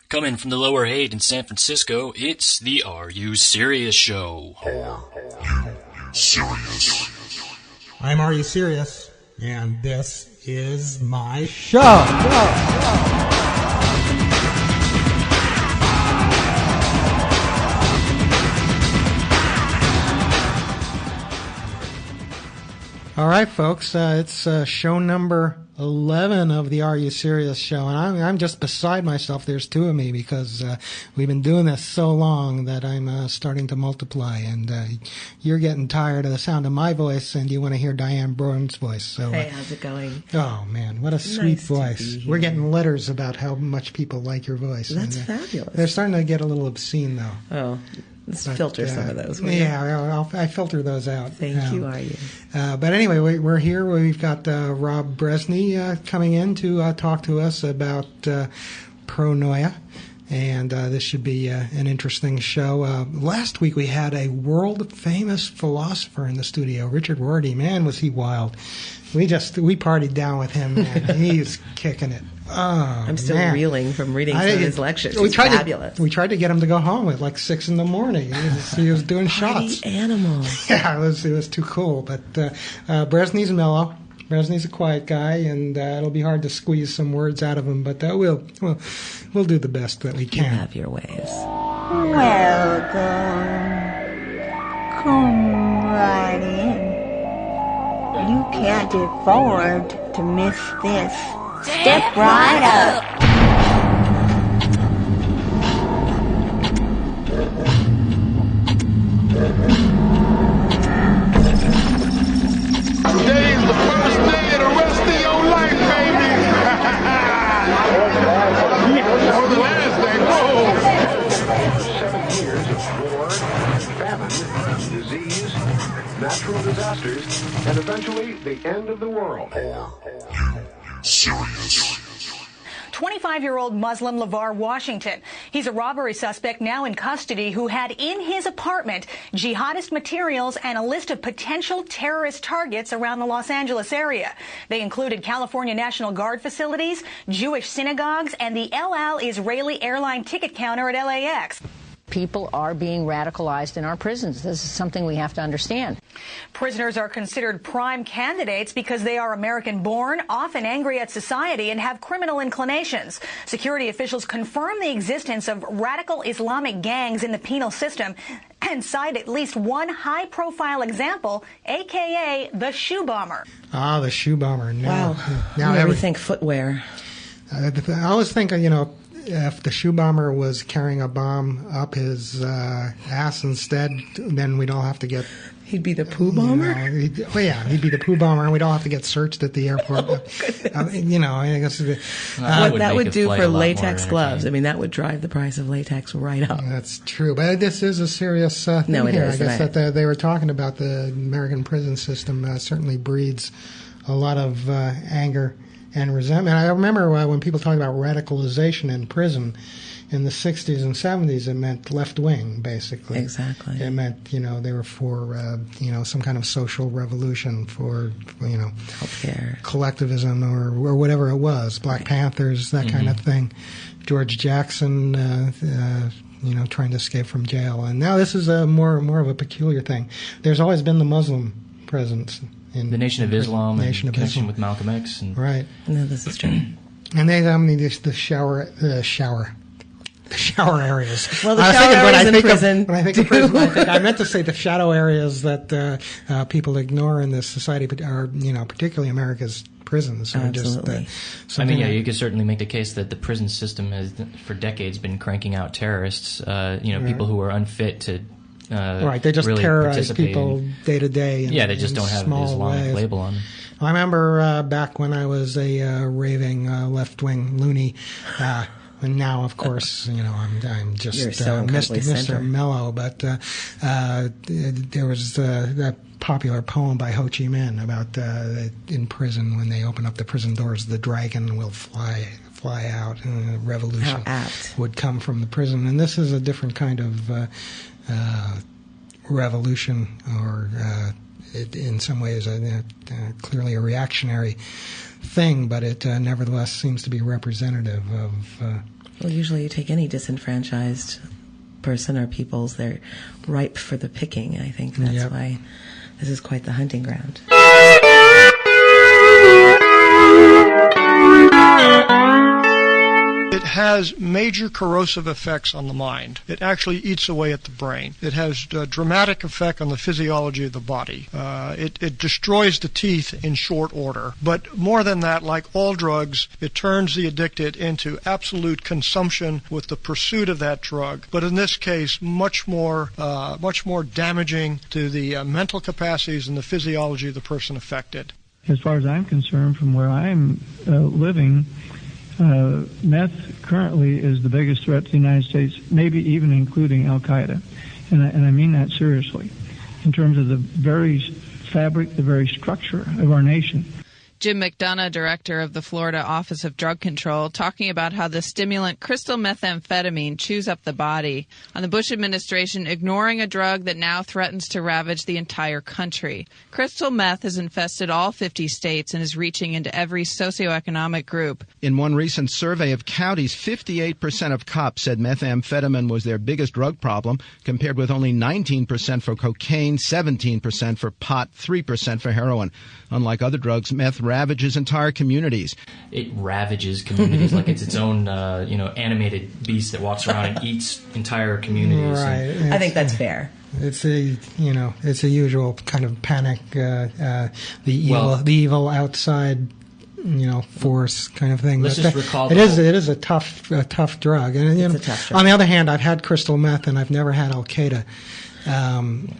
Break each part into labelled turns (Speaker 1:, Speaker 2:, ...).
Speaker 1: Coming from the Lower Haight in San Francisco, it's the Are You Serious Show.
Speaker 2: Are You Serious?
Speaker 3: I'm Are You Serious? And this is my show. All right, folks, it's show number 11 of the Are You Serious show, and I'm just beside myself. There's two of me because we've been doing this so long that I'm starting to multiply, and you're getting tired of the sound of my voice, and you want to hear Diane Brown's voice. So,
Speaker 4: hey, how's it going?
Speaker 3: Oh, man, what a sweet voice. We're getting letters about how much people like your voice.
Speaker 4: That's fabulous.
Speaker 3: They're starting to get a little obscene, though.
Speaker 4: Oh, let's filter some of those.
Speaker 3: Yeah, I filter those out.
Speaker 4: Thank you, Are You?
Speaker 3: But anyway, we're here. We've got Rob Brezsny coming in to talk to us about pronoia, and this should be an interesting show. Last week we had a world-famous philosopher in the studio, Richard Rorty. Man, was he wild. We partied down with him, and he's kicking it. Oh,
Speaker 4: I'm still reeling from reading some of his lectures.
Speaker 3: We tried
Speaker 4: fabulous.
Speaker 3: We tried to get him to go home at like 6 a.m. He was doing shots.
Speaker 4: Animals.
Speaker 3: Yeah, it was too cool. But Brezsny's mellow. Brezsny's a quiet guy, and it'll be hard to squeeze some words out of him. But we'll do the best that we can.
Speaker 4: You have your ways.
Speaker 5: Welcome. Come right in. You can't afford to miss this. Step right up.
Speaker 6: Today's the first day of the rest of your life, baby. Or the last day. Whoa.
Speaker 7: 7 years of war, famine, disease, natural disasters, and eventually the end of the world.
Speaker 2: Serious.
Speaker 8: 25-year-old Muslim LeVar Washington. He's a robbery suspect now in custody who had in his apartment jihadist materials and a list of potential terrorist targets around the Los Angeles area. They included California National Guard facilities, Jewish synagogues, and the El Al Israeli airline ticket counter at LAX.
Speaker 9: People are being radicalized in our prisons. This is something we have to understand.
Speaker 8: Prisoners are considered prime candidates because they are American-born, often angry at society, and have criminal inclinations. Security officials confirm the existence of radical Islamic gangs in the penal system and cite at least one high-profile example, a.k.a. the shoe bomber.
Speaker 3: Ah, the shoe bomber.
Speaker 4: Wow.
Speaker 3: Now
Speaker 4: everything footwear.
Speaker 3: I always think, if the shoe bomber was carrying a bomb up his ass instead, then we'd all have to get...
Speaker 4: He'd be the poo bomber?
Speaker 3: He'd be the poo bomber, and we'd all have to get searched at the airport.
Speaker 4: I guess... what that would do for latex gloves. I mean, that would drive the price of latex right up.
Speaker 3: That's true. But this is a serious thing here. I guess that they were talking about the American prison system certainly breeds a lot of anger and resentment. I remember when people talk about radicalization in prison in the 60s and 70s, it meant left wing, basically.
Speaker 4: Exactly.
Speaker 3: It meant, they were for, some kind of social revolution, for,
Speaker 4: healthcare,
Speaker 3: collectivism or whatever it was, Black Panthers, that kind of thing. George Jackson, trying to escape from jail. And now this is more of a peculiar thing. There's always been the Muslim presence.
Speaker 1: The Nation of Islam and connection with Malcolm X.
Speaker 3: Right.
Speaker 4: No, this is true.
Speaker 3: And they the shower areas.
Speaker 4: Well, the shower areas in prison.
Speaker 3: When I think of prison, I meant to say the shadow areas that people ignore in this society, but are particularly America's prisons.
Speaker 4: Absolutely.
Speaker 1: You could certainly make the case that the prison system has, for decades, been cranking out terrorists. People who are unfit to.
Speaker 3: Right, they just
Speaker 1: really
Speaker 3: terrorize people day to day.
Speaker 1: They just don't have the Islamic label on them.
Speaker 3: I remember back when I was a raving left-wing loony, and now, of course, I'm just Mr. Mellow. But there was that popular poem by Ho Chi Minh about in prison, when they open up the prison doors, the dragon will fly out, and a revolution would come from the prison. And this is a different kind of revolution or in some ways clearly a reactionary thing, but it nevertheless seems to be representative of...
Speaker 4: Well, usually you take any disenfranchised person or peoples, they're ripe for the picking. I think that's why this is quite the hunting ground.
Speaker 10: It has major corrosive effects on the mind. It actually eats away at the brain. It has a dramatic effect on the physiology of the body. It destroys the teeth in short order. But more than that, like all drugs, it turns the addicted into absolute consumption with the pursuit of that drug. But in this case, much more damaging to the mental capacities and the physiology of the person affected.
Speaker 11: As far as I'm concerned, from where I'm living, meth currently is the biggest threat to the United States, maybe even including Al-Qaeda. And I mean that seriously, in terms of the very fabric, the very structure of our nation.
Speaker 12: Jim McDonough, director of the Florida Office of Drug Control, talking about how the stimulant crystal methamphetamine chews up the body, on the Bush administration ignoring a drug that now threatens to ravage the entire country. Crystal meth has infested all 50 states and is reaching into every socioeconomic group.
Speaker 13: In one recent survey of counties, 58% of cops said methamphetamine was their biggest drug problem, compared with only 19% for cocaine, 17% for pot, 3% for heroin. Unlike other drugs, meth ravages entire communities.
Speaker 1: It ravages communities like it's its own, animated beast that walks around and eats entire communities.
Speaker 3: Right.
Speaker 4: I think that's fair.
Speaker 3: It's a usual kind of panic, the evil outside, force kind of thing.
Speaker 1: Let's just recall
Speaker 3: it is a tough drug. And
Speaker 4: it's a tough drug.
Speaker 3: On the other hand, I've had crystal meth and I've never had Al-Qaeda.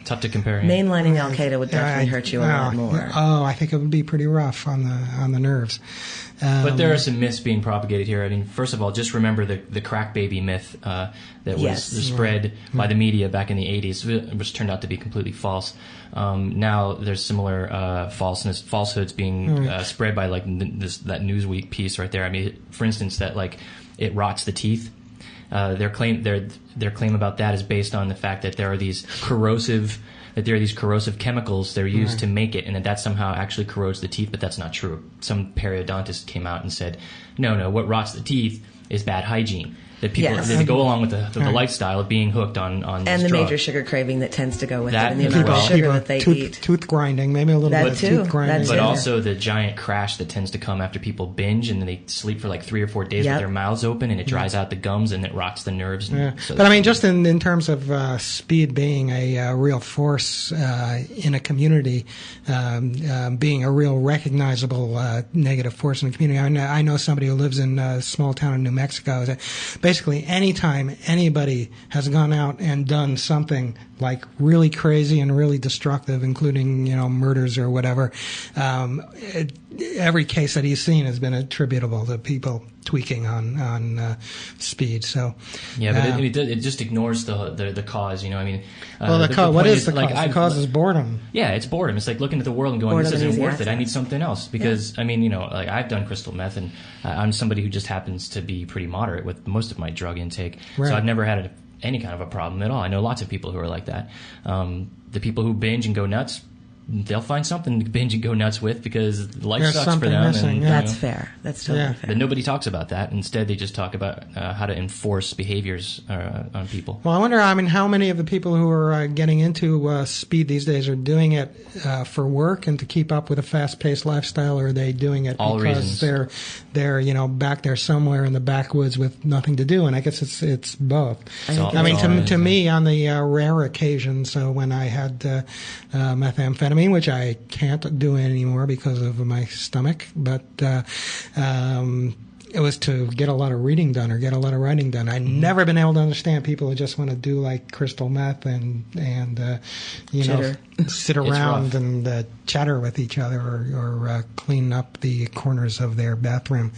Speaker 1: Tough to compare.
Speaker 4: Mainlining Al-Qaeda would definitely hurt you a lot more.
Speaker 3: Oh, I think it would be pretty rough on the nerves.
Speaker 1: But there are some myths being propagated here. I mean, first of all, just remember the crack baby myth that was spread by the media back in the 80s, which turned out to be completely false. Now there's similar falsehoods being spread by that Newsweek piece right there. I mean, for instance, that it rots the teeth. Their claim about that is based on the fact that there are these corrosive chemicals that are used to make it, and that somehow actually corrodes the teeth, but that's not true. Some periodontist came out and said, no, what rots the teeth is bad hygiene. That people they go along with the lifestyle of being hooked on
Speaker 4: and the
Speaker 1: drug.
Speaker 4: major sugar craving that tends to go with
Speaker 1: that,
Speaker 4: it, and the amount of sugar that they eat.
Speaker 3: Tooth grinding, maybe a little bit of tooth grinding.
Speaker 1: But also the giant crash that tends to come after people binge and then they sleep for 3 or 4 days with their mouths open, and it dries out the gums and it rots the nerves.
Speaker 3: So but I mean, just in terms of speed being a real force in a community, being a real recognizable negative force in a community. I know somebody who lives in a small town in New Mexico. Basically, anytime anybody has gone out and done something really crazy and really destructive, including murders or whatever, every case that he's seen has been attributable to people tweaking on speed. So
Speaker 1: but it just ignores the cause. I mean,
Speaker 3: what is the cause? The cause is boredom.
Speaker 1: Yeah, it's boredom. It's like looking at the world and going, "This isn't worth it. I need something else." Because I mean, I've done crystal meth, and I'm somebody who just happens to be pretty moderate with most of my drug intake. Right. So I've never had any kind of a problem at all. I know lots of people who are like that. The people who binge and go nuts, they'll find something to binge and go nuts with because life sucks for them.
Speaker 3: Missing,
Speaker 4: That's fair. That's totally fair.
Speaker 1: But nobody talks about that. Instead, they just talk about how to enforce behaviors on people.
Speaker 3: Well, I wonder, how many of the people who are getting into speed these days are doing it for work and to keep up with a fast-paced lifestyle, or are they doing it because they're back there somewhere in the backwoods with nothing to do? And I guess it's both. To me, on the rare occasion, so when I had methamphetamine, which I can't do anymore because of my stomach, but it was to get a lot of reading done or get a lot of writing done. I've never been able to understand people who just want to do crystal meth and sit around and chatter with each other or clean up the corners of their bathroom.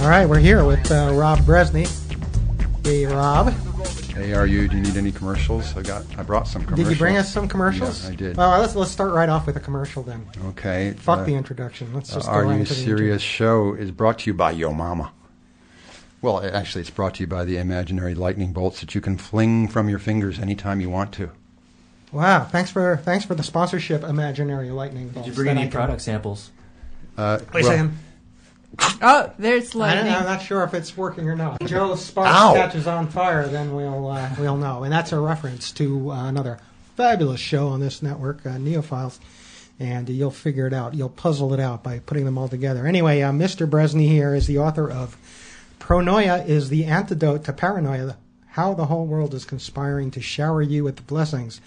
Speaker 3: All right, we're here with Rob Brezsny. Hey, Rob.
Speaker 14: Hey, are you? Do you need any commercials? I brought some commercials.
Speaker 3: Did you bring us some commercials?
Speaker 14: Yeah, I did.
Speaker 3: Well, let's start right off with a commercial then.
Speaker 14: Okay.
Speaker 3: Fuck the introduction. Let's just go
Speaker 14: Are
Speaker 3: right
Speaker 14: You
Speaker 3: into the
Speaker 14: Serious show is brought to you by Yo Mama. Well, actually, it's brought to you by the imaginary lightning bolts that you can fling from your fingers anytime you want to.
Speaker 3: Wow! Thanks for the sponsorship, imaginary lightning bolts.
Speaker 1: Did you bring any product samples?
Speaker 3: Wait a second.
Speaker 12: Oh, there's lightning.
Speaker 3: I'm not sure if it's working or not. Joe's spark catches on fire, then we'll know. And that's a reference to another fabulous show on this network, Neophiles. And you'll figure it out. You'll puzzle it out by putting them all together. Anyway, Mr. Brezsny here is the author of Pronoia is the Antidote to Paranoia, How the Whole World is Conspiring to Shower You with Blessings.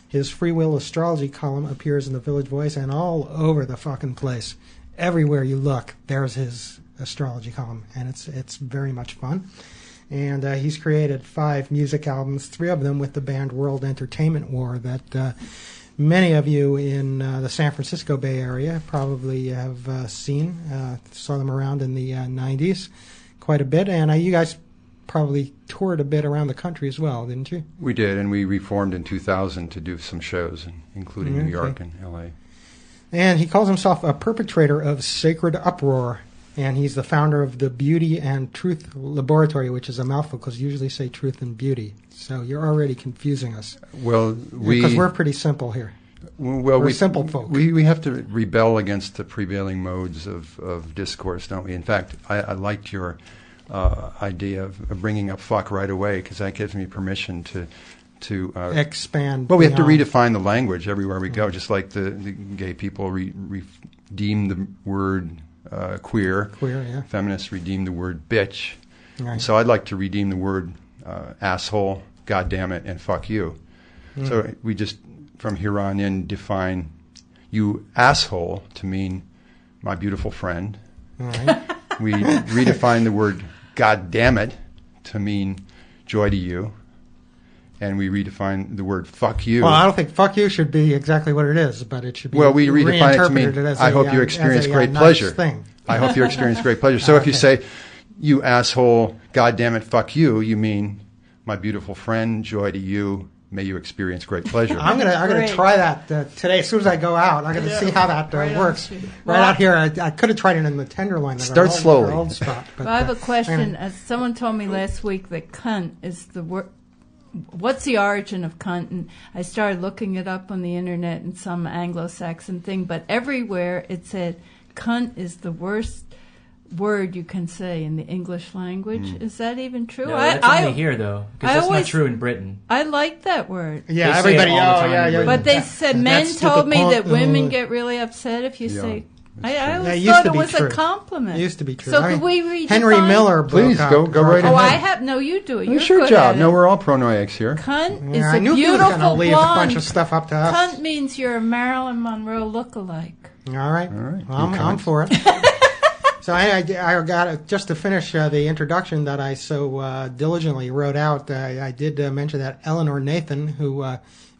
Speaker 3: His free will astrology column appears in the Village Voice and all over the fucking place. Everywhere you look, there's his astrology column, and it's very much fun. And he's created 5 music albums, 3 of them with the band World Entertainment War that many of you in the San Francisco Bay Area probably have seen. Saw them around in the 90s quite a bit, and you guys probably toured a bit around the country as well, didn't you?
Speaker 14: We did, and we reformed in 2000 to do some shows, including New York and L.A.
Speaker 3: And he calls himself a perpetrator of sacred uproar, and he's the founder of the Beauty and Truth Laboratory, which is a mouthful because you usually say truth and beauty. So you're already confusing us.
Speaker 14: Well,
Speaker 3: because we're pretty simple here.
Speaker 14: Well,
Speaker 3: we're simple folk.
Speaker 14: We have to rebel against the prevailing modes of discourse, don't we? In fact, I liked your idea of bringing up fuck right away because that gives me permission to
Speaker 3: expand.
Speaker 14: Well, we have to redefine the language everywhere we go, just like the gay people redeem the word queer.
Speaker 3: Queer, yeah.
Speaker 14: Feminists redeem the word bitch.
Speaker 3: Right.
Speaker 14: So I'd like to redeem the word asshole, goddammit, and fuck you. So we just, from here on in, define you asshole to mean my beautiful friend.
Speaker 3: All right.
Speaker 14: We redefine the word goddammit to mean joy to you. And we redefine the word "fuck you."
Speaker 3: Well, I don't think "fuck you" should be exactly what it is, but it should be.
Speaker 14: Well, we redefine it to mean I hope you experience great pleasure.
Speaker 3: Thing.
Speaker 14: I hope you experience great pleasure. So if you say, "You asshole, goddamn it, fuck you," you mean my beautiful friend, joy to you. May you experience great pleasure.
Speaker 3: I'm gonna try that today. As soon as I go out, I'm gonna see how that works. Right out here, I could have tried it in the Tenderloin.
Speaker 14: Start slowly.
Speaker 3: Old spot, but,
Speaker 15: I have a question. Someone told me last week that cunt is the word. What's the origin of cunt? And I started looking it up on the internet in some Anglo-Saxon thing, but everywhere it said cunt is the worst word you can say in the English language. Is that even true?
Speaker 1: No, that's only here, though, because that's not true in Britain.
Speaker 15: I like that word.
Speaker 3: Yeah, everybody. Yeah.
Speaker 15: But they said men told me that women get really upset if you say. I always thought it was a compliment.
Speaker 3: It used to be true.
Speaker 15: So could we read
Speaker 3: Henry Miller?
Speaker 14: Please go right ahead.
Speaker 15: Oh, I have. No, you do it.
Speaker 14: It's your job. No, we're all pronoiacs here.
Speaker 15: Cunt is
Speaker 3: I
Speaker 15: a
Speaker 3: knew
Speaker 15: beautiful
Speaker 3: he was going to leave
Speaker 15: blonde.
Speaker 3: a bunch of stuff up to us.
Speaker 15: Cunt means you're a Marilyn Monroe look-alike.
Speaker 3: All right. Well, I'm for it. So I got just to finish the introduction that I so diligently wrote out. I did mention that Eleanor Nathan, who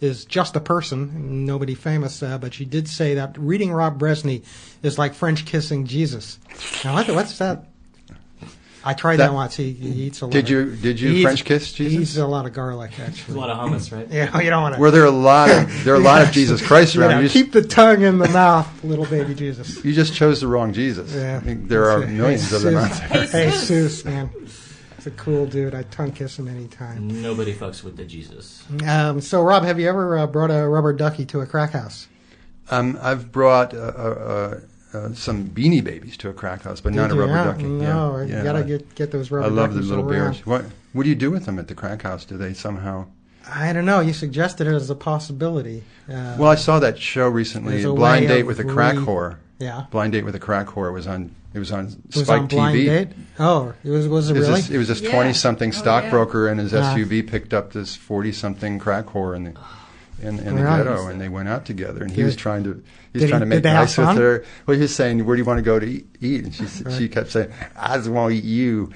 Speaker 3: is just a person, nobody famous, but she did say that reading Rob Brezsny is like French kissing Jesus. Now, what's that? I tried that once. He eats a lot.
Speaker 14: Did you French kiss Jesus?
Speaker 3: He eats a lot of garlic, actually.
Speaker 1: A lot of hummus, right?
Speaker 3: Yeah, you don't want to.
Speaker 14: Were there a lot of Jesus Christ around?
Speaker 3: Keep the tongue in the mouth, little baby Jesus.
Speaker 14: You just chose the wrong Jesus.
Speaker 3: Yeah.
Speaker 14: I think there are millions of them out there.
Speaker 3: Hey, Jesus, man. He's a cool dude. I'd tongue kiss him anytime.
Speaker 1: Nobody fucks with the Jesus.
Speaker 3: So, Rob, have you ever brought a rubber ducky to a crack house?
Speaker 14: I've brought some Beanie Babies to a crack house, but not a rubber ducky.
Speaker 3: No, you got to get those rubber duckies.
Speaker 14: I love the little bears. What do you do with them at the crack house? Do they somehow...
Speaker 3: I don't know. You suggested it as a possibility.
Speaker 14: Well, I saw that show recently, Blind Date with a Crack Whore.
Speaker 3: Yeah.
Speaker 14: Blind Date with a Crack Whore. It was on
Speaker 3: TV.
Speaker 14: Spike TV.
Speaker 3: Date? Oh, was it really?
Speaker 14: It was this 20-something stockbroker and his SUV picked up this 40-something crack whore in the ghetto, and they went out together. And he was trying to make nice with her. Well, he was saying, "Where do you want to go to eat?" And she kept saying, "I just want to eat you."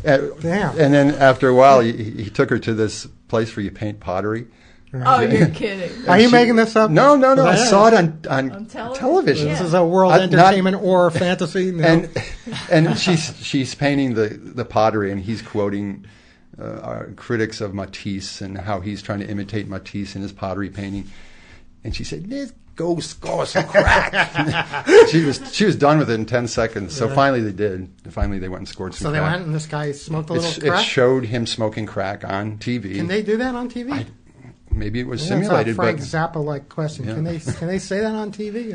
Speaker 3: Damn.
Speaker 14: And then after a while, he took her to this place where you paint pottery.
Speaker 15: Oh, you're kidding.
Speaker 3: Are you making this up?
Speaker 14: No. I saw it on television.
Speaker 3: This is a world entertainment or fantasy. No.
Speaker 14: And she's painting the pottery, and he's quoting critics of Matisse and how he's trying to imitate Matisse in his pottery painting. And she said, "This go score some crack." she was done with it in 10 seconds. So finally they did. Finally they went and scored some crack.
Speaker 3: So they went and this guy smoked a little crack?
Speaker 14: It showed him smoking crack on TV.
Speaker 3: Can they do that on TV?
Speaker 14: Maybe it was simulated.
Speaker 3: That's a Frank Zappa-like question. Yeah. Can they say that on TV?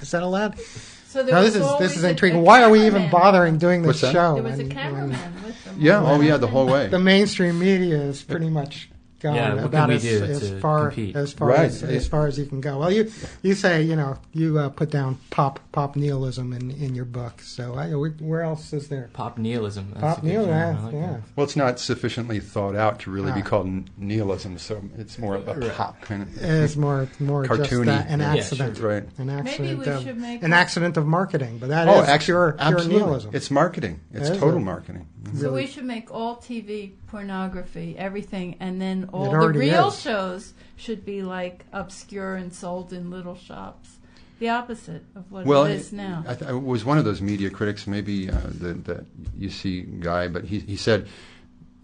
Speaker 3: Is that allowed?
Speaker 15: So
Speaker 3: this is intriguing. Why are we even bothering doing this show?
Speaker 15: There was a cameraman with them.
Speaker 14: Yeah, the whole way.
Speaker 3: The mainstream media is pretty much gone about as far as you can go. Well, you say you put down pop nihilism in your book. So where else is there?
Speaker 1: Pop nihilism.
Speaker 3: Pop nihilism. Yeah.
Speaker 14: Well, it's not sufficiently thought out to really be called nihilism. So it's more of a pop kind of.
Speaker 3: It's more
Speaker 14: cartoony.
Speaker 3: Just an accident.
Speaker 14: Yeah, right.
Speaker 3: An accident.
Speaker 15: Maybe we should make
Speaker 3: an accident of marketing, but that is pure nihilism.
Speaker 14: It's marketing. It's total marketing.
Speaker 15: So we should make all TV pornography, everything, and then all the real shows should be like obscure and sold in little shops. The opposite of what it is now.
Speaker 14: I was one of those media critics, maybe the UC guy, but he said,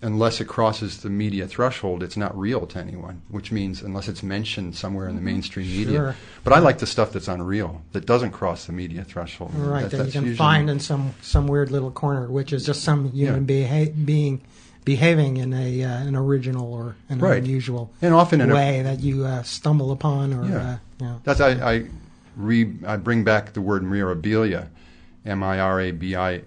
Speaker 14: unless it crosses the media threshold, it's not real to anyone, which means unless it's mentioned somewhere in the mainstream media. Sure. But I like the stuff that's unreal, that doesn't cross the media threshold.
Speaker 3: Right, that you can find in some weird little corner, which is just some human being behaving in an original or an unusual
Speaker 14: and often in
Speaker 3: way that you stumble upon. Or
Speaker 14: that's I bring back the word mirabilia, mirabilia,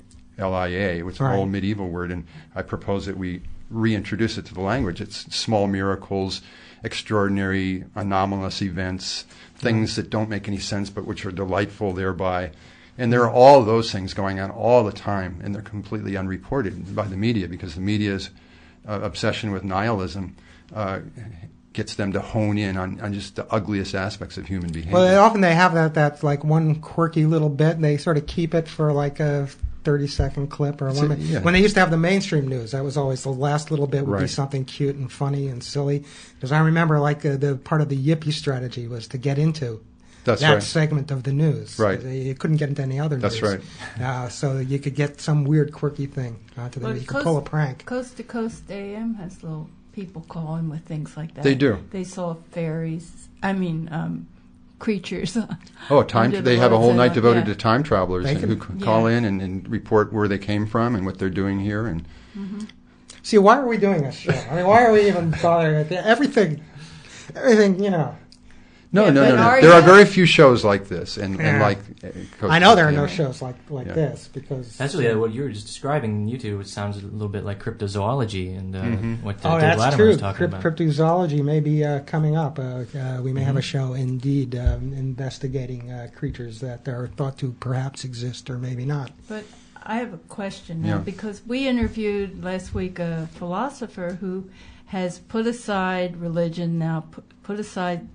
Speaker 14: which is an old medieval word, and I propose that we reintroduce it to the language. It's small miracles, extraordinary, anomalous events, things that don't make any sense but which are delightful thereby. And there are all those things going on all the time, and they're completely unreported by the media because the media's obsession with nihilism gets them to hone in on just the ugliest aspects of human behavior.
Speaker 3: Well, often they have that like one quirky little bit, and they sort of keep it for like a 30-second clip or one. When they used to have the mainstream news, that was always the last little bit would be something cute and funny and silly. Because I remember like the part of the yippie strategy was to get into that segment of the news.
Speaker 14: Right.
Speaker 3: You couldn't get into any other news.
Speaker 14: That's
Speaker 3: right. So you could get some weird quirky thing onto the news. You could pull a prank.
Speaker 15: Coast to Coast AM has little people calling with things like that.
Speaker 14: They do.
Speaker 15: They saw fairies. Creatures.
Speaker 14: They have a whole night devoted to time travelers who call in and report where they came from and what they're doing here. And
Speaker 3: see, why are we doing this show? I mean, why are we even bothering? Everything,
Speaker 14: No. There are very few shows like this, and like.
Speaker 3: I know there are no shows like this because
Speaker 1: actually what you were just describing, you two, it sounds a little bit like cryptozoology and what Dave
Speaker 3: that's
Speaker 1: Latimer
Speaker 3: true.
Speaker 1: was talking about.
Speaker 3: Cryptozoology may be coming up. We may have a show indeed investigating creatures that are thought to perhaps exist or maybe not.
Speaker 15: But I have a question now because we interviewed last week a philosopher who has put aside religion now, put aside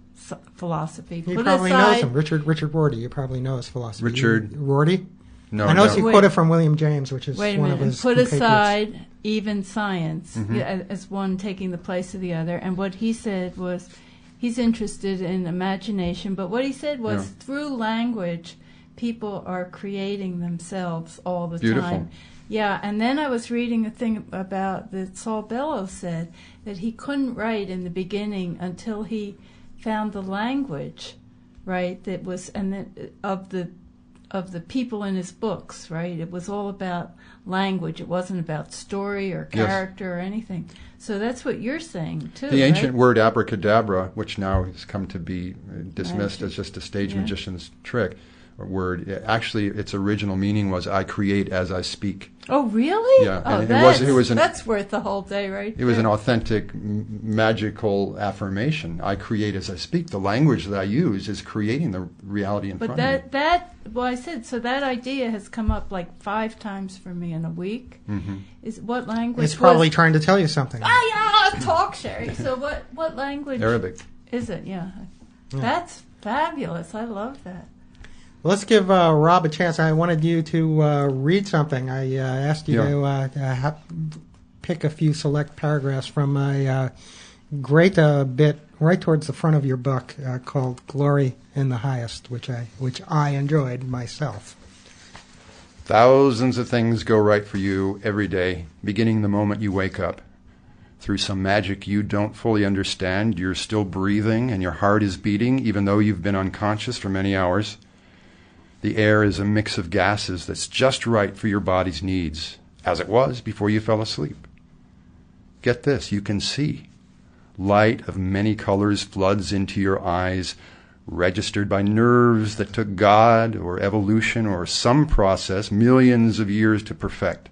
Speaker 15: philosophy.
Speaker 3: You probably knows him, Richard Rorty. You probably know his philosophy.
Speaker 14: Richard
Speaker 3: Rorty?
Speaker 14: No,
Speaker 3: I know he quoted from William James, which is one of his
Speaker 15: put aside even science as one taking the place of the other. And what he said was he's interested in imagination, but what he said was through language, people are creating themselves all the time. Yeah, and then I was reading a thing about that Saul Bellow said that he couldn't write in the beginning until he found the language, right? That was of the people in his books, right? It was all about language. It wasn't about story or character or anything. So that's what you're saying too.
Speaker 14: The ancient word abracadabra, which now has come to be dismissed as just a stage magician's trick or word. Actually, its original meaning was "I create as I speak."
Speaker 15: Oh, really?
Speaker 14: Yeah.
Speaker 15: Oh, that's worth the whole day, right?
Speaker 14: It was an authentic, magical affirmation. I create as I speak. The language that I use is creating the reality in front of me.
Speaker 15: I said, so that idea has come up like 5 times for me in a week. Is what language?
Speaker 3: It's probably trying to tell you something.
Speaker 15: Talk, Sherry. So what language?
Speaker 14: Arabic.
Speaker 15: Is it? Yeah. That's fabulous. I love that.
Speaker 3: Let's give Rob a chance. I wanted you to read something. I asked you to pick a few select paragraphs from a great bit right towards the front of your book called Glory in the Highest, which I enjoyed myself.
Speaker 14: Thousands of things go right for you every day, beginning the moment you wake up. Through some magic you don't fully understand, you're still breathing and your heart is beating, even though you've been unconscious for many hours. The air is a mix of gases that's just right for your body's needs, as it was before you fell asleep. Get this, you can see. Light of many colors floods into your eyes, registered by nerves that took God or evolution or some process millions of years to perfect.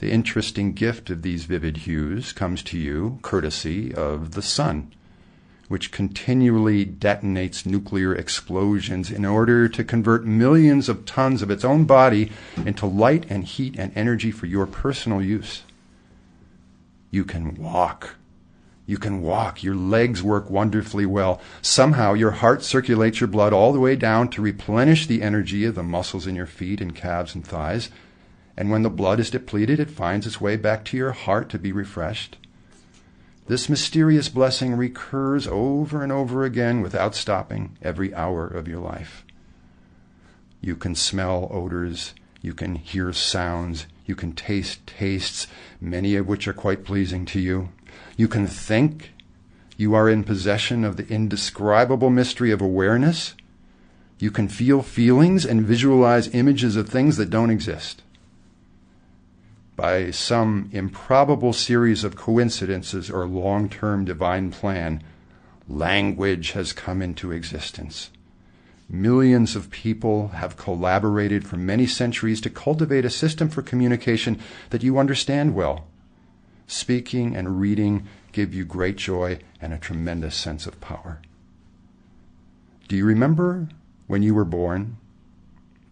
Speaker 14: The interesting gift of these vivid hues comes to you courtesy of the sun, which continually detonates nuclear explosions in order to convert millions of tons of its own body into light and heat and energy for your personal use. You can walk. You can walk. Your legs work wonderfully well. Somehow your heart circulates your blood all the way down to replenish the energy of the muscles in your feet and calves and thighs. And when the blood is depleted, it finds its way back to your heart to be refreshed. This mysterious blessing recurs over and over again without stopping every hour of your life. You can smell odors. You can hear sounds. You can taste tastes, many of which are quite pleasing to you. You can think. You are in possession of the indescribable mystery of awareness. You can feel feelings and visualize images of things that don't exist. By some improbable series of coincidences or long-term divine plan, language has come into existence. Millions of people have collaborated for many centuries to cultivate a system for communication that you understand well. Speaking and reading give you great joy and a tremendous sense of power. Do you remember when you were born?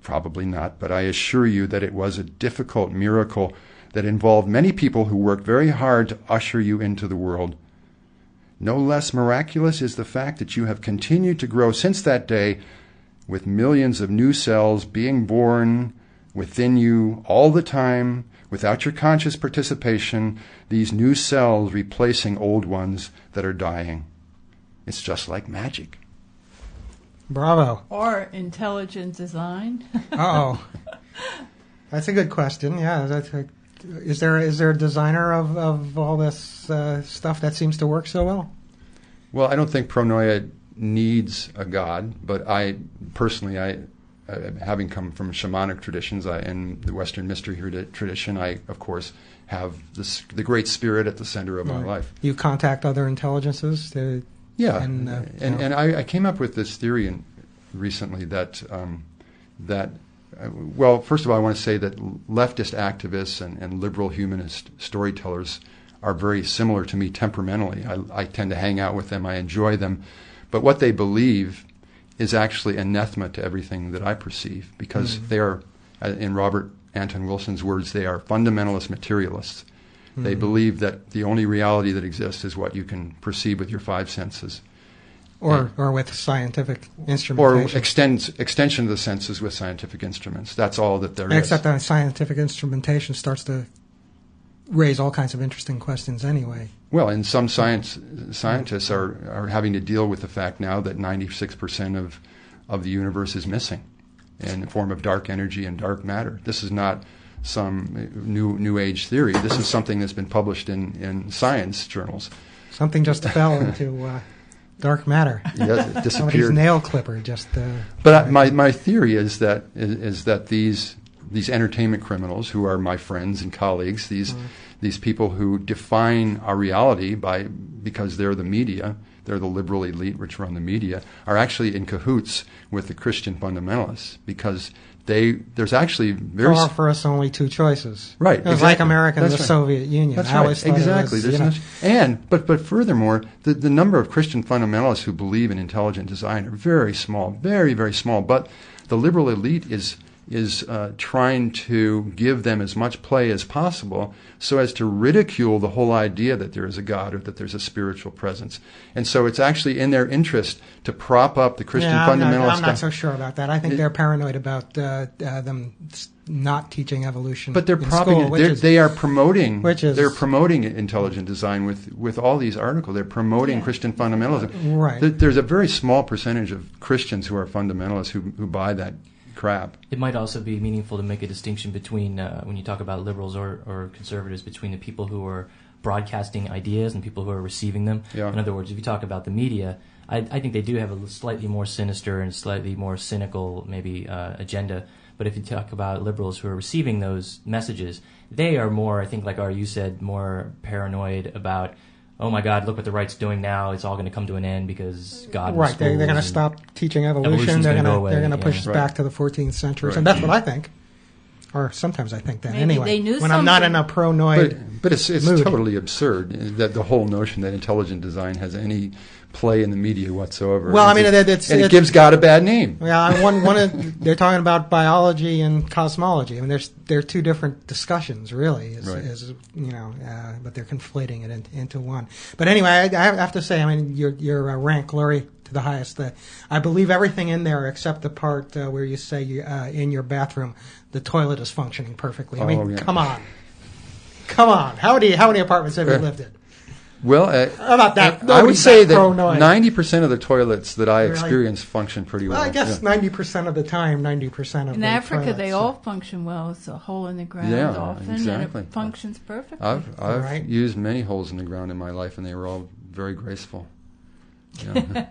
Speaker 14: Probably not, but I assure you that it was a difficult miracle that involved many people who worked very hard to usher you into the world. No less miraculous is the fact that you have continued to grow since that day, with millions of new cells being born within you all the time, without your conscious participation, these new cells replacing old ones that are dying. It's just like magic.
Speaker 3: Bravo.
Speaker 15: Or intelligent design.
Speaker 3: Uh-oh. That's a good question. Yeah. Is there a designer of all this stuff that seems to work so well?
Speaker 14: Well, I don't think pronoia needs a god, but I personally, having come from shamanic traditions, in the Western mystery tradition, I, of course, have the Great Spirit at the center of my life.
Speaker 3: You contact other intelligences?
Speaker 14: Yeah. And I came up with this theory recently that, well, first of all, I want to say that leftist activists and liberal humanist storytellers are very similar to me temperamentally. I tend to hang out with them. I enjoy them. But what they believe is actually anathema to everything that I perceive, because they are, in Robert Anton Wilson's words, they are fundamentalist materialists. They believe that the only reality that exists is what you can perceive with your five senses.
Speaker 3: Or with scientific instrumentation.
Speaker 14: Or extension of the senses with scientific instruments. That's all that there is.
Speaker 3: Except that scientific instrumentation starts to raise all kinds of interesting questions anyway.
Speaker 14: Well, and some scientists are having to deal with the fact now that 96% of the universe is missing in the form of dark energy and dark matter. This is not some new age theory. This is something that's been published in science journals. Something
Speaker 3: just fell into dark matter.
Speaker 14: Yeah, it disappeared.
Speaker 3: Somebody's nail clipper just.
Speaker 14: But my theory is that these entertainment criminals, who are my friends and colleagues, these people who define our reality because they're the media, they're the liberal elite which run the media, are actually in cahoots with the Christian fundamentalists, because there's actually
Speaker 3: very offer us only two choices.
Speaker 14: Right.
Speaker 3: It was like America and the Soviet Union.
Speaker 14: That's right. Exactly. But furthermore, the number of Christian fundamentalists who believe in intelligent design are very small, very, very small. But the liberal elite is trying to give them as much play as possible so as to ridicule the whole idea that there is a God or that there's a spiritual presence. And so it's actually in their interest to prop up the Christian fundamentalist.
Speaker 3: I'm not so sure about that. I think they're paranoid about them not teaching evolution.
Speaker 14: But they're they are promoting. They're promoting intelligent design with all these articles. They're promoting Christian fundamentalism.
Speaker 3: Right.
Speaker 14: There's a very small percentage of Christians who are fundamentalists who buy that crap.
Speaker 1: It might also be meaningful to make a distinction between, when you talk about liberals or conservatives, between the people who are broadcasting ideas and people who are receiving them.
Speaker 14: Yeah.
Speaker 1: In other words, if you talk about the media, I think they do have a slightly more sinister and slightly more cynical maybe agenda. But if you talk about liberals who are receiving those messages, they are more, I think, like you said, more paranoid about, oh my God, look what the right's doing now. It's all going to come to an end because God.
Speaker 3: Right, they're going to stop teaching evolution. They're going to push us back to the 14th century, and that's what I think. Or sometimes I think that.
Speaker 15: Maybe
Speaker 3: anyway,
Speaker 15: they knew
Speaker 3: when
Speaker 15: something.
Speaker 3: I'm not in a pro-noid
Speaker 14: But it's
Speaker 3: mood.
Speaker 14: totally absurd that the whole notion that intelligent design has any play in the media whatsoever.
Speaker 3: Well, I mean,
Speaker 14: it gives God a bad name.
Speaker 3: Yeah, they're talking about biology and cosmology. I mean, they're two different discussions, really. But they're conflating it into one. But anyway, I have to say, I mean, your rank glory to the highest. I believe everything in there except the part where you say in your bathroom the toilet is functioning perfectly. I mean, come on. How many apartments have you lived in?
Speaker 14: Well,
Speaker 3: about that,
Speaker 14: I would say that 90% of the toilets that I experience function pretty well.
Speaker 3: Well, I guess 90% of the time, 90% of
Speaker 15: in
Speaker 3: the
Speaker 15: Africa,
Speaker 3: toilets,
Speaker 15: they all function well. It's a hole in the ground often,
Speaker 14: exactly.
Speaker 15: and it functions perfectly.
Speaker 14: I've used many holes in the ground in my life, and they were all very graceful. Yeah.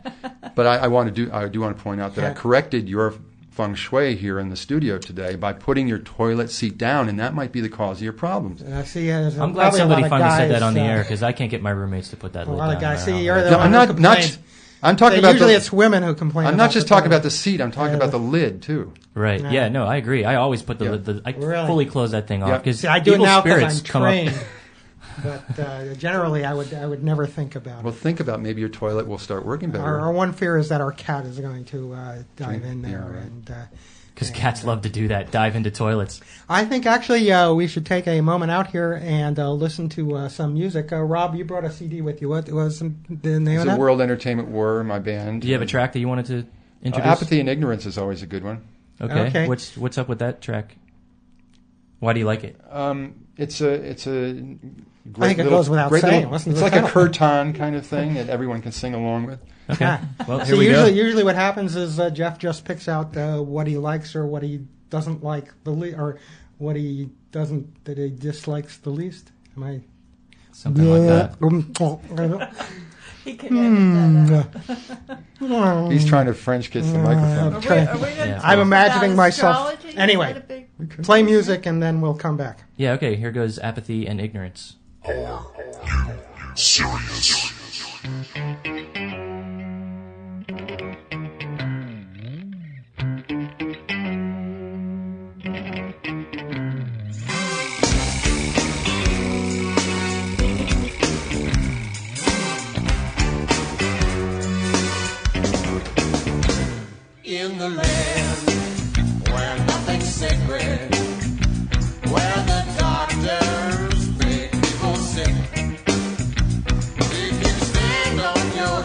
Speaker 14: But I do want to point out that I corrected your feng shui here in the studio today by putting your toilet seat down, and that might be the cause of your problems.
Speaker 1: I'm glad somebody finally said that on the air, because I can't get my roommates to put that lid down.
Speaker 3: A lot of guys. See, you're
Speaker 14: No,
Speaker 3: the one who complains.
Speaker 14: I'm talking about
Speaker 3: usually it's women who complain.
Speaker 14: I'm not just talking about the seat. I'm talking about the lid too.
Speaker 1: Right. Yeah. No, I agree. I always put the lid. I fully close that thing off because
Speaker 3: I do it now because I'm
Speaker 1: trained.
Speaker 3: But generally, I would never think about it.
Speaker 14: Well, think about maybe your toilet will start working better.
Speaker 3: Our one fear is that our cat is going to dive in there
Speaker 1: because cats love to do that, dive into toilets.
Speaker 3: I think actually we should take a moment out here and listen to some music. Rob, you brought a CD with you. What was the name of that?
Speaker 14: It's World Entertainment War, my band.
Speaker 1: Do you have a track that you wanted to introduce?
Speaker 14: Apathy and Ignorance is always a good one.
Speaker 1: Okay. What's up with that track? Why do you like it?
Speaker 14: It's a great
Speaker 3: I think it goes without saying.
Speaker 14: It's like a kirtan kind of thing that everyone can sing along with.
Speaker 1: Okay. Well, here we go.
Speaker 3: Usually what happens is Jeff just picks out what he likes or what he doesn't like or what he doesn't that he dislikes the least. Am I
Speaker 1: something like that?
Speaker 15: He can edit that out.
Speaker 14: He's trying to French kiss the microphone.
Speaker 3: I'm imagining myself. Anyway, play music and then we'll come back.
Speaker 1: Yeah, okay, here goes Apathy and Ignorance.
Speaker 2: Are you serious?
Speaker 16: In the land where nothing's sacred, where the doctors make people sick, they can stand on your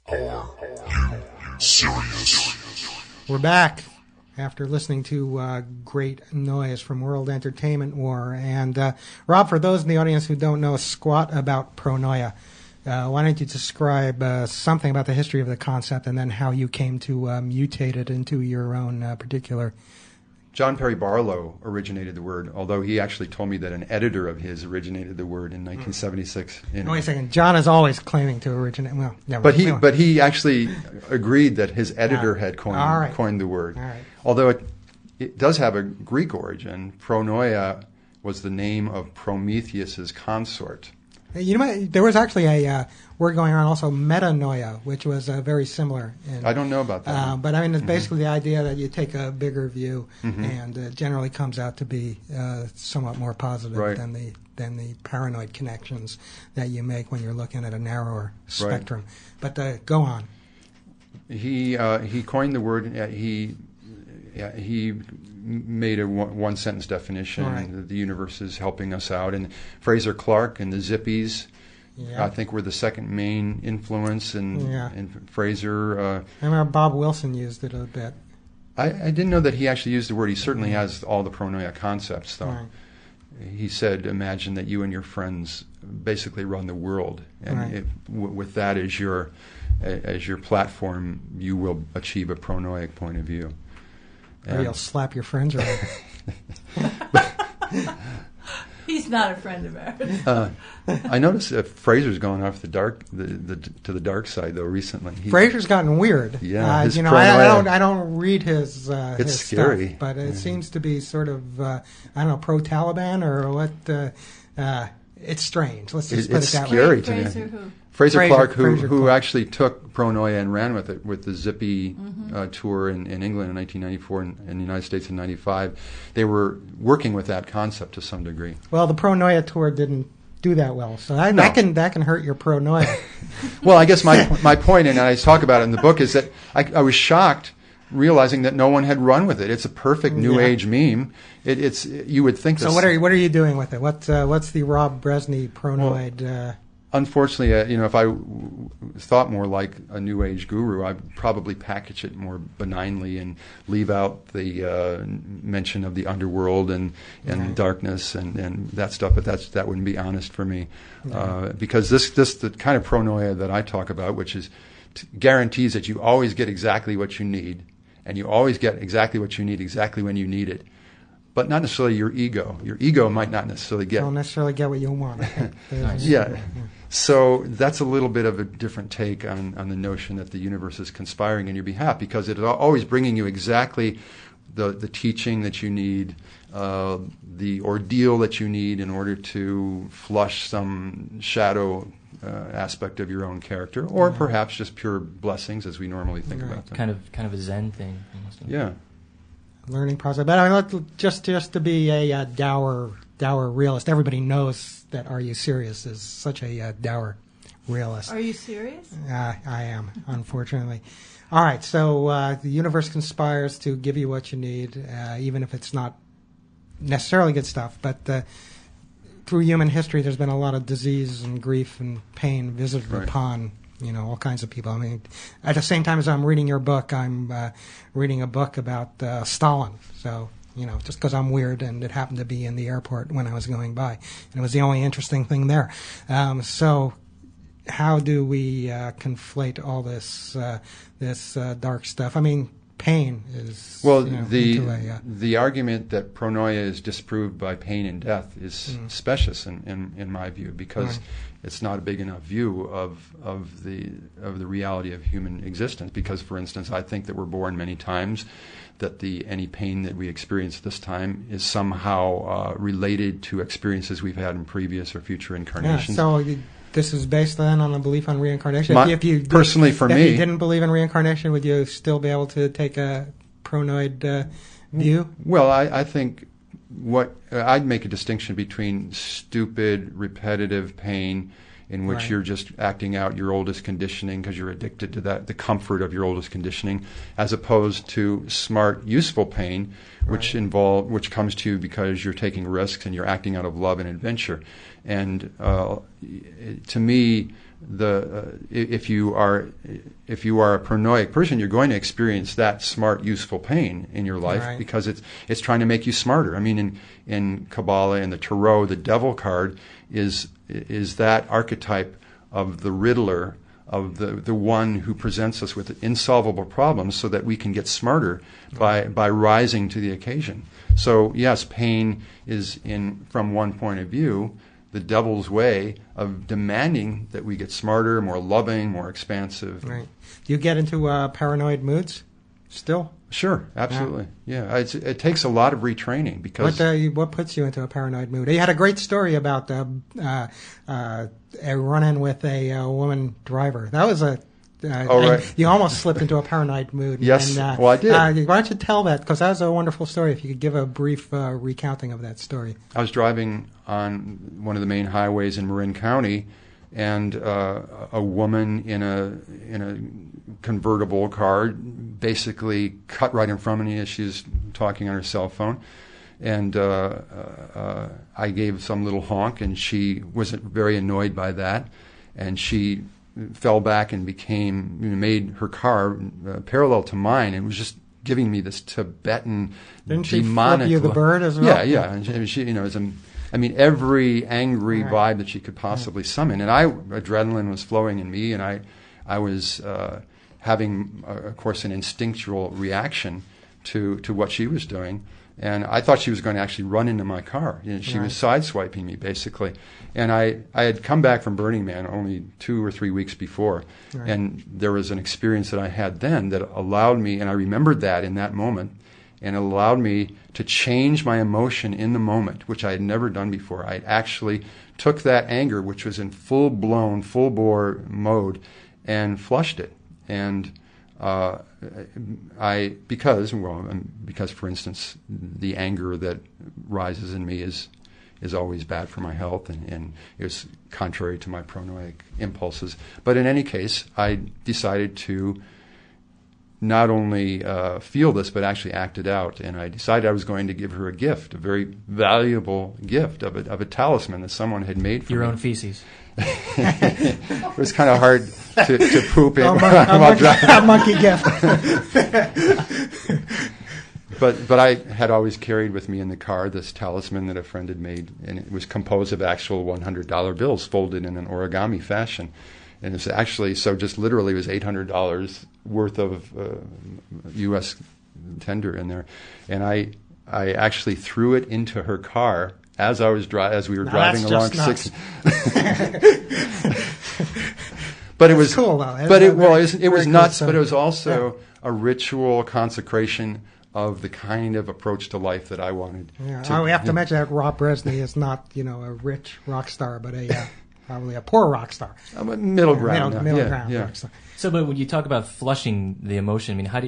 Speaker 2: Are you serious?
Speaker 3: We're back after listening to Great Noise from World Entertainment War. And Rob, for those in the audience who don't know squat about pronoia, why don't you describe something about the history of the concept and then how you came to mutate it into your own particular...
Speaker 14: John Perry Barlow originated the word, although he actually told me that an editor of his originated the word in 1976.
Speaker 3: Wait a second. John is always claiming to originate. Well, never mind.
Speaker 14: But he actually agreed that his editor had coined the word.
Speaker 3: All right.
Speaker 14: Although it does have a Greek origin. Pronoia was the name of Prometheus's consort.
Speaker 3: You know, there was actually a word going on also, metanoia, which was very similar.
Speaker 14: I don't know about that.
Speaker 3: But I mean, it's basically the idea that you take a bigger view, and it generally comes out to be somewhat more positive than the paranoid connections that you make when you're looking at a narrower spectrum. But go on.
Speaker 14: He coined the word. He made a one-sentence definition. Right. The universe is helping us out. And Fraser Clark and the Zippies, I think, were the second main influence. And Fraser...
Speaker 3: I remember Bob Wilson used it a bit.
Speaker 14: I didn't know that he actually used the word. He certainly has all the pronoia concepts, though. Right. He said, imagine that you and your friends basically run the world. And with that as your platform, you will achieve a pronoic point of view.
Speaker 3: Or you'll slap your friends around.
Speaker 15: He's not a friend of ours.
Speaker 14: I noticed Fraser's gone off to the dark side though recently.
Speaker 3: Fraser's gotten weird.
Speaker 14: Yeah,
Speaker 3: I don't read his.
Speaker 14: It's
Speaker 3: his
Speaker 14: scary,
Speaker 3: stuff, but it seems to be sort of pro-Taliban or what. It's strange. Let's just put it that way.
Speaker 14: It's scary to me. Fraser Clark, who actually took pronoia and ran with it with the Zippy tour in England in 1994 and in the United States in 95. They were working with that concept to some degree.
Speaker 3: Well, the pronoia tour didn't do that well, so that can hurt your pronoia.
Speaker 14: Well, I guess my point, and I talk about it in the book, is that I was shocked realizing that no one had run with it. It's a perfect New Age meme. It's you would think.
Speaker 3: So what are you doing with it? What's the Rob Brezsny pronoid?
Speaker 14: Well, unfortunately, if I thought more like a New Age guru, I'd probably package it more benignly and leave out the mention of the underworld and darkness and that stuff. But that wouldn't be honest for me, because this the kind of pronoia that I talk about, which is guarantees that you always get exactly what you need, and you always get exactly what you need exactly when you need it. But not necessarily your ego. Your ego might not necessarily get.
Speaker 3: Don't necessarily get what you want.
Speaker 14: Yeah. So that's a little bit of a different take on the notion that the universe is conspiring in your behalf, because it is always bringing you exactly the teaching that you need, the ordeal that you need in order to flush some shadow aspect of your own character, or perhaps just pure blessings as we normally think about them.
Speaker 1: Kind of a Zen thing.
Speaker 14: Yeah.
Speaker 3: Learning process. But I mean, just to be a dour realist, everybody knows that Are You Serious is such a dour realist.
Speaker 15: Are you serious?
Speaker 3: I am, unfortunately. All right, so the universe conspires to give you what you need, even if it's not necessarily good stuff. But through human history, there's been a lot of disease and grief and pain visited upon all kinds of people. I mean, at the same time as I'm reading your book, I'm reading a book about Stalin. So, just because I'm weird and it happened to be in the airport when I was going by. And it was the only interesting thing there. So how do we conflate all this dark stuff? I mean, pain is...
Speaker 14: Well, the argument that pronoia is disproved by pain and death is specious in my view, because it's not a big enough view of the reality of human existence. Because, for instance, I think that we're born many times, that any pain that we experience this time is somehow related to experiences we've had in previous or future incarnations.
Speaker 3: Yeah, so this is based then on a belief on reincarnation. If you didn't believe in reincarnation, would you still be able to take a pronoid view?
Speaker 14: Well, I think I'd make a distinction between stupid, repetitive pain in which you're just acting out your oldest conditioning because you're addicted to the comfort of your oldest conditioning, as opposed to smart, useful pain, which comes to you because you're taking risks and you're acting out of love and adventure. And to me, if you are a paranoid person, you're going to experience that smart, useful pain in your life, right, because it's trying to make you smarter. I mean, in Kabbalah and the Tarot, the devil card is that archetype of the riddler, of the one who presents us with insolvable problems so that we can get smarter by rising to the occasion. So yes, pain is, from one point of view, the devil's way of demanding that we get smarter, more loving, more expansive.
Speaker 3: Right. Do you get into paranoid moods still?
Speaker 14: Sure, absolutely. Yeah, it takes a lot of retraining because...
Speaker 3: What puts you into a paranoid mood? You had a great story about a run-in with a woman driver. That was right. You almost slipped into a paranoid mood.
Speaker 14: Yes, well, I did.
Speaker 3: Why don't you tell that? Because that was a wonderful story. If you could give a brief recounting of that story.
Speaker 14: I was driving on one of the main highways in Marin County, and a woman in a convertible car basically cut right in front of me as she was talking on her cell phone, and I gave some little honk, and she wasn't very annoyed by that, and she fell back and made her car parallel to mine, and was just giving me this Tibetan
Speaker 3: demonic.
Speaker 14: Didn't she flip
Speaker 3: you the bird as well?
Speaker 14: Yeah. And she, every angry vibe that she could possibly summon, and adrenaline was flowing in me, and I was having, of course, an instinctual reaction to what she was doing. And I thought she was going to actually run into my car. She was sideswiping me, basically. And I had come back from Burning Man only 2 or 3 weeks before. Right. And there was an experience that I had then that allowed me, and I remembered that in that moment, and it allowed me to change my emotion in the moment, which I had never done before. I actually took that anger, which was in full-blown, full-bore mode, and flushed it. And because, for instance, the anger that rises in me is always bad for my health, and is contrary to my paranoid impulses. But in any case, I decided to not only feel this, but actually act it out. And I decided I was going to give her a gift, a very valuable gift of a talisman that someone had made for me.
Speaker 1: Your own feces.
Speaker 14: It was kind of hard to poop in.
Speaker 3: A monkey gift.
Speaker 14: But I had always carried with me in the car this talisman that a friend had made, and it was composed of actual $100 bills folded in an origami fashion. And it's actually, just literally was $800 worth of U.S. tender in there. And I actually threw it into her car as we were driving along. But it was
Speaker 3: cool, though.
Speaker 14: It was nuts, but it was also a ritual consecration of the kind of approach to life that I wanted.
Speaker 3: Yeah. We have to mention that Rob Brezsny is not, a rich rock star, but probably a poor rock star.
Speaker 14: Middle ground.
Speaker 3: Middle ground rock star.
Speaker 1: So, but when you talk about flushing the emotion, I mean, how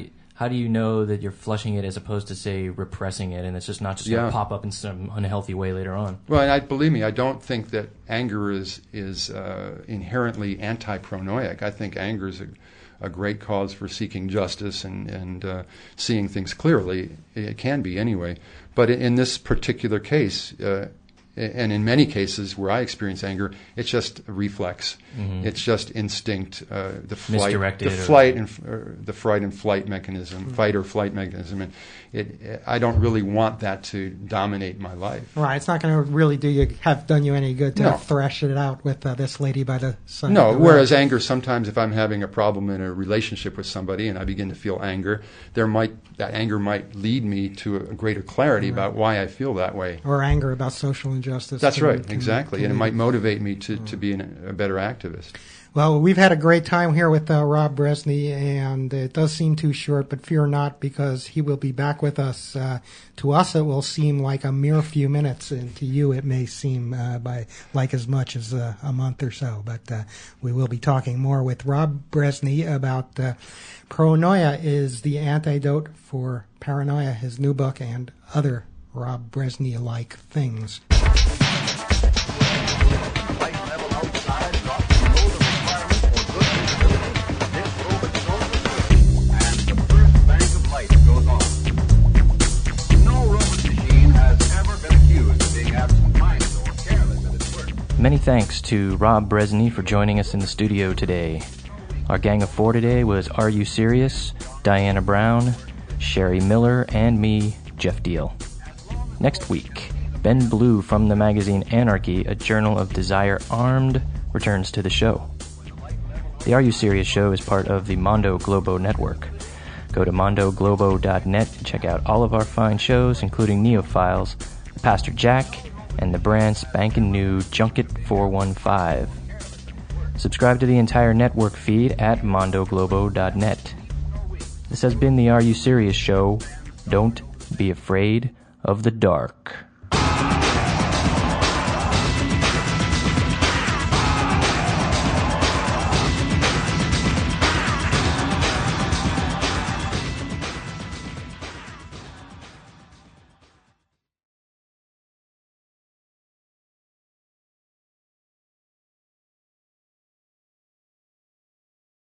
Speaker 1: do you know that you're flushing it as opposed to, say, repressing it, and it's just not going to pop up in some unhealthy way later on?
Speaker 14: Well, and believe me, I don't think that anger is inherently anti-paranoiac. I think anger is a great cause for seeking justice and seeing things clearly. It can be anyway. But in this particular case, and in many cases where I experience anger, it's just a reflex. Mm-hmm. It's just instinct, the fight and flight mechanism, mm-hmm. fight or flight mechanism, and I don't really want that to dominate my life.
Speaker 3: Right, it's not going to really have done you any good to thrash it out with this lady by the side.
Speaker 14: No, whereas anger, sometimes if I'm having a problem in a relationship with somebody and I begin to feel anger, that anger might lead me to a greater clarity about why I feel that way.
Speaker 3: Or anger about social injustice.
Speaker 14: That's right, exactly. And it might motivate me to be a better activist.
Speaker 3: Well, we've had a great time here with Rob Brezsny, and it does seem too short, but fear not, because he will be back with us. To us, it will seem like a mere few minutes, and to you, it may seem like as much as a month or so. But we will be talking more with Rob Brezsny about Paranoia is the Antidote for Paranoia, his new book, and other Rob Brezsny-like things.
Speaker 1: Many thanks to Rob Brezsny for joining us in the studio today. Our gang of four today was Are You Sirius, Diana Brown, Sherry Miller, and me, Jeff Deal. Next week, Ben Blue from the magazine Anarchy, a journal of desire armed, returns to the show. The Are You Sirius show is part of the Mondo Globo network. Go to mondoglobo.net and check out all of our fine shows, including Neophiles, Pastor Jack, and the brand spankin' new Junket 415. Subscribe to the entire network feed at mondoglobo.net. This has been the Are You Sirius show. Don't be afraid of the dark.